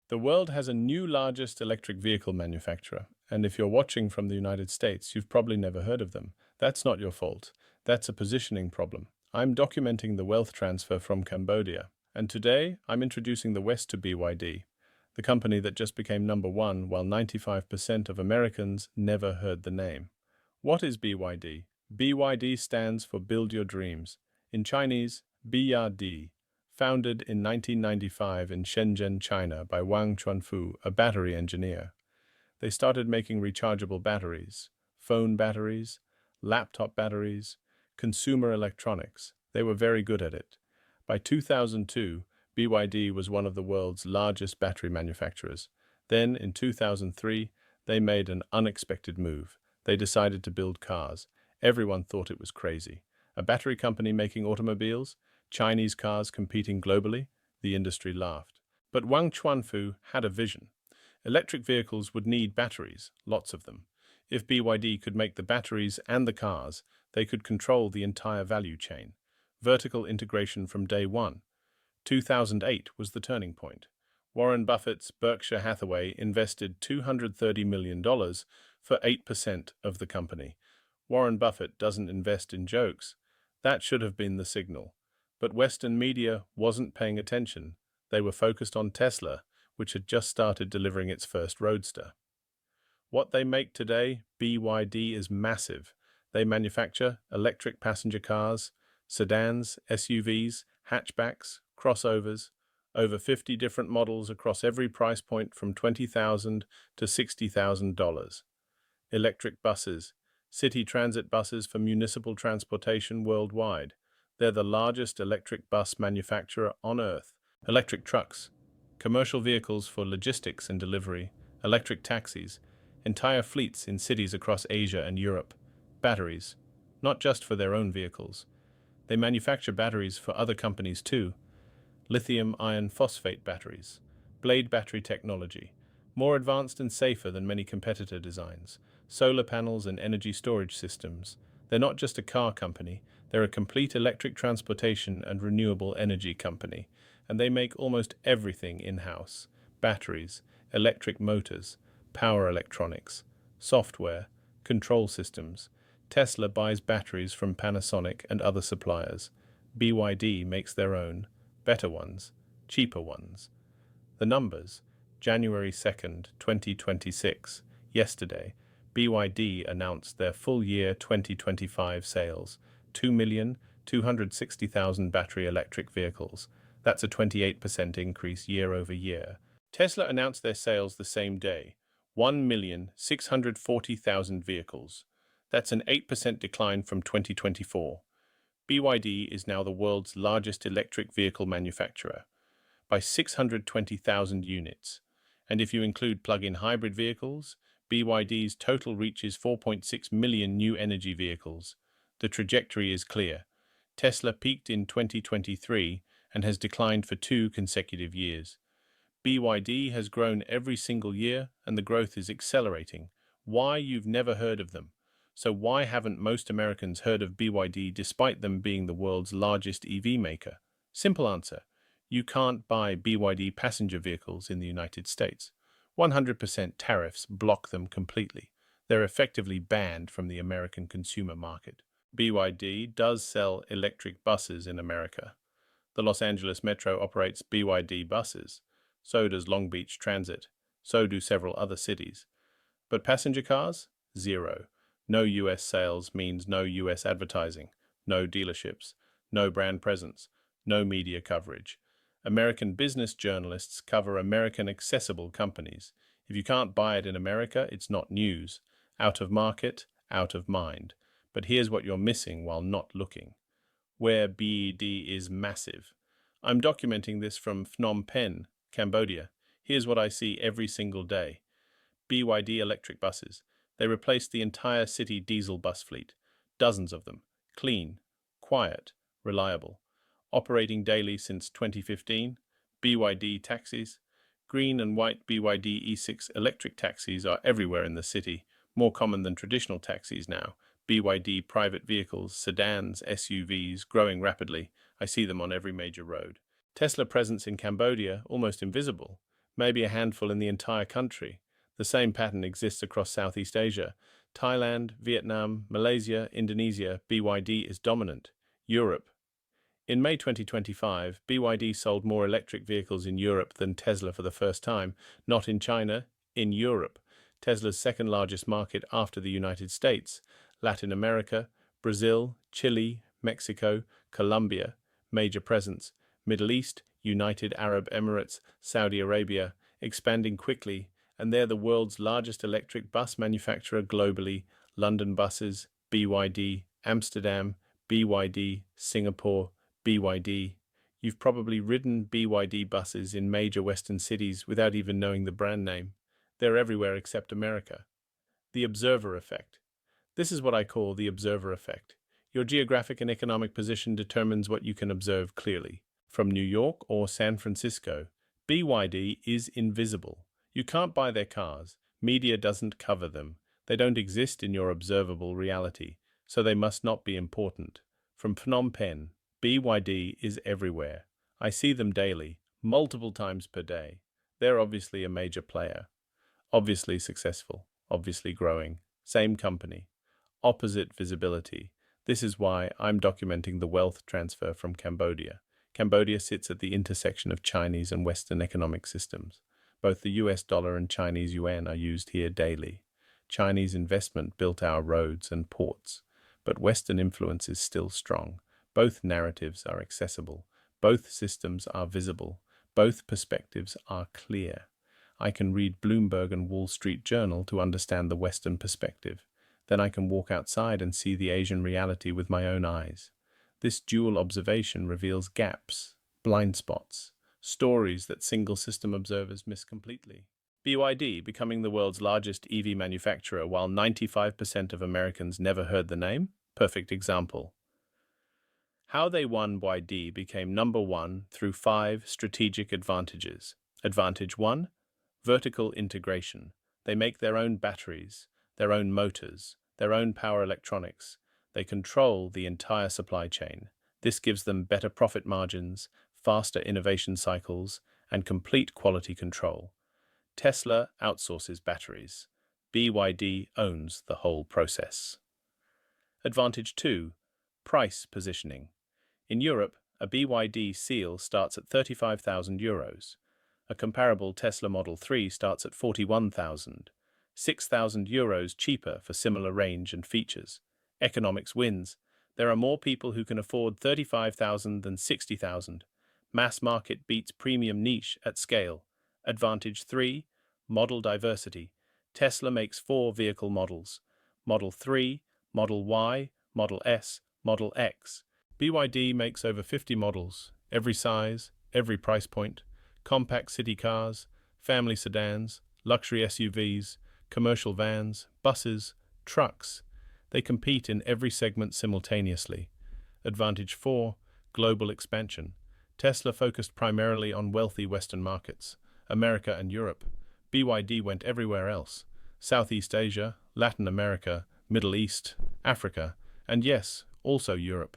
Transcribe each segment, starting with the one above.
The world has a new largest electric vehicle manufacturer, and if you're watching from the United States, you've probably never heard of them. That's not your fault. That's a positioning problem. I'm documenting the wealth transfer from Cambodia, and today I'm introducing the West to BYD, the company that just became number one while 95% of Americans never heard the name. What is BYD? BYD stands for Build Your Dreams. In Chinese, BYD. Founded in 1995 in Shenzhen, China by Wang Chuanfu, a battery engineer. They started making rechargeable batteries, phone batteries, laptop batteries, consumer electronics. They were very good at it. By 2002, BYD was one of the world's largest battery manufacturers. Then, in 2003, they made an unexpected move. They decided to build cars. Everyone thought it was crazy. A battery company making automobiles? Chinese cars competing globally? The industry laughed. But Wang Chuanfu had a vision. Electric vehicles would need batteries, lots of them. If BYD could make the batteries and the cars, they could control the entire value chain. Vertical integration from day one. 2008 was the turning point. Warren Buffett's Berkshire Hathaway invested $230 million for 8% of the company. Warren Buffett doesn't invest in jokes. That should have been the signal. But Western media wasn't paying attention. They were focused on Tesla, which had just started delivering its first roadster. What they make today, BYD, is massive. They manufacture electric passenger cars, sedans, SUVs, hatchbacks, crossovers, over 50 different models across every price point from $20,000 to $60,000. Electric buses, city transit buses for municipal transportation worldwide. They're the largest electric bus manufacturer on Earth. Electric trucks, commercial vehicles for logistics and delivery, electric taxis, entire fleets in cities across Asia and Europe. Batteries, not just for their own vehicles. They manufacture batteries for other companies too. Lithium iron phosphate batteries, blade battery technology, more advanced and safer than many competitor designs, solar panels and energy storage systems. They're not just a car company, they're a complete electric transportation and renewable energy company, and they make almost everything in-house: batteries, electric motors, power electronics, software, control systems. Tesla buys batteries from Panasonic and other suppliers. BYD makes their own, better ones, cheaper ones. The numbers: January 2nd, 2026, yesterday, BYD announced their full year 2025 sales, 2,260,000 battery electric vehicles. That's a 28% increase year over year. Tesla announced their sales the same day, 1,640,000 vehicles. That's an 8% decline from 2024. BYD is now the world's largest electric vehicle manufacturer, by 620,000 units. And if you include plug-in hybrid vehicles, BYD's total reaches 4.6 million new energy vehicles. The trajectory is clear. Tesla peaked in 2023 and has declined for 2 consecutive years. BYD has grown every single year, and the growth is accelerating. Why? You've never heard of them. So why haven't most Americans heard of BYD despite them being the world's largest EV maker? Simple answer: you can't buy BYD passenger vehicles in the United States. 100% tariffs block them completely. They're effectively banned from the American consumer market. BYD does sell electric buses in America. The Los Angeles Metro operates BYD buses. So does Long Beach Transit. So do several other cities. But passenger cars? Zero. No US sales means no US advertising, no dealerships, no brand presence, no media coverage. American business journalists cover American accessible companies. If you can't buy it in America, it's not news. Out of market, out of mind. But here's what you're missing while not looking. Where BED is massive. I'm documenting this from Phnom Penh, Cambodia. Here's what I see every single day. BYD electric buses. They replaced the entire city diesel bus fleet. Dozens of them. Clean, quiet, reliable. Operating daily since 2015. BYD taxis. Green and white BYD E6 electric taxis are everywhere in the city, more common than traditional taxis now. BYD private vehicles, sedans, SUVs, growing rapidly. I see them on every major road. Tesla presence in Cambodia, almost invisible. maybe a handful in the entire country. The same pattern exists across Southeast Asia. Thailand, Vietnam, Malaysia, Indonesia, BYD is dominant. Europe. In May 2025, BYD sold more electric vehicles in Europe than Tesla for the first time, not in China, in Europe, Tesla's second largest market after the United States, Latin America, Brazil, Chile, Mexico, Colombia, major presence, Middle East, United Arab Emirates, Saudi Arabia, expanding quickly, and they're the world's largest electric bus manufacturer globally, London buses, BYD, Amsterdam, BYD, Singapore, BYD. You've probably ridden BYD buses in major Western cities without even knowing the brand name. They're everywhere except America. The observer effect. This is what I call the observer effect. Your geographic and economic position determines what you can observe clearly. From New York or San Francisco, BYD is invisible. You can't buy their cars. Media doesn't cover them. They don't exist in your observable reality, so they must not be important. From Phnom Penh, BYD is everywhere. I see them daily, multiple times per day. They're obviously a major player. Obviously successful, obviously growing. Same company. Opposite visibility. This is why I'm documenting the wealth transfer from Cambodia. Cambodia sits at the intersection of Chinese and Western economic systems. Both the US dollar and Chinese yuan are used here daily. Chinese investment built our roads and ports, but Western influence is still strong. Both narratives are accessible. Both systems are visible. Both perspectives are clear. I can read Bloomberg and Wall Street Journal to understand the Western perspective. Then I can walk outside and see the Asian reality with my own eyes. This dual observation reveals gaps, blind spots, stories that single-system observers miss completely. BYD becoming the world's largest EV manufacturer while 95% of Americans never heard the name? Perfect example. How they won BYD became number one through 5 strategic advantages. Advantage 1, vertical integration. They make their own batteries, their own motors, their own power electronics. They control the entire supply chain. This gives them better profit margins, faster innovation cycles, and complete quality control. Tesla outsources batteries. BYD owns the whole process. Advantage 2, price positioning. In Europe, a BYD Seal starts at €35,000. A comparable Tesla Model 3 starts at €41,000. €6,000 cheaper for similar range and features. Economics wins. There are more people who can afford $35,000 than $60,000. Mass market beats premium niche at scale. Advantage 3, model diversity. Tesla makes 4 vehicle models. Model 3, Model Y, Model S, Model X. BYD makes over 50 models, every size, every price point. Compact city cars, family sedans, luxury SUVs, commercial vans, buses, trucks. They compete in every segment simultaneously. Advantage 4, global expansion. Tesla focused primarily on wealthy Western markets, America and Europe. BYD went everywhere else. Southeast Asia, Latin America, Middle East, Africa, and yes, also Europe.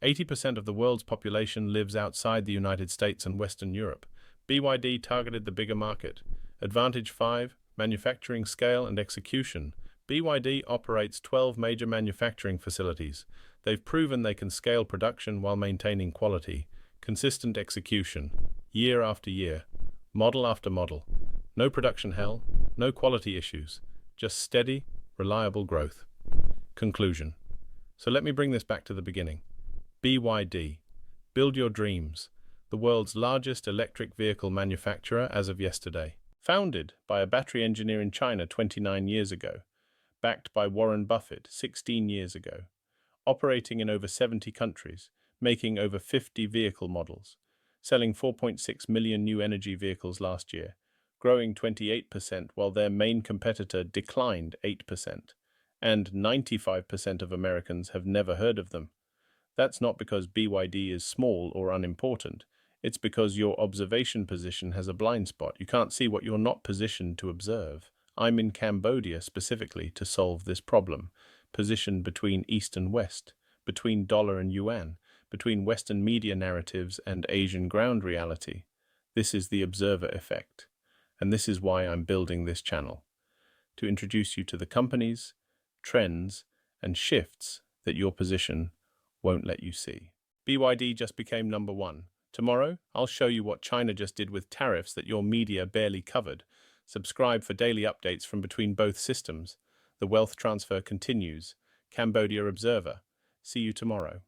80% of the world's population lives outside the United States and Western Europe. BYD targeted the bigger market. Advantage 5, manufacturing scale and execution. BYD operates 12 major manufacturing facilities. They've proven they can scale production while maintaining quality. Consistent execution, year after year, model after model. No production hell, no quality issues, just steady, reliable growth. Conclusion. So let me bring this back to the beginning. BYD. Build your dreams. The world's largest electric vehicle manufacturer as of yesterday. Founded by a battery engineer in China 29 years ago. Backed by Warren Buffett 16 years ago. Operating in over 70 countries. Making over 50 vehicle models. Selling 4.6 million new energy vehicles last year. Growing 28% while their main competitor declined 8%. And 95% of Americans have never heard of them. That's not because BYD is small or unimportant. It's because your observation position has a blind spot. You can't see what you're not positioned to observe. I'm in Cambodia specifically to solve this problem. Positioned between East and West, between dollar and yuan, between Western media narratives and Asian ground reality. This is the observer effect. And this is why I'm building this channel, to introduce you to the companies, trends, and shifts that your position won't let you see. BYD just became number one. Tomorrow, I'll show you what China just did with tariffs that your media barely covered. Subscribe for daily updates from between both systems. The wealth transfer continues. Cambodia Observer. See you tomorrow.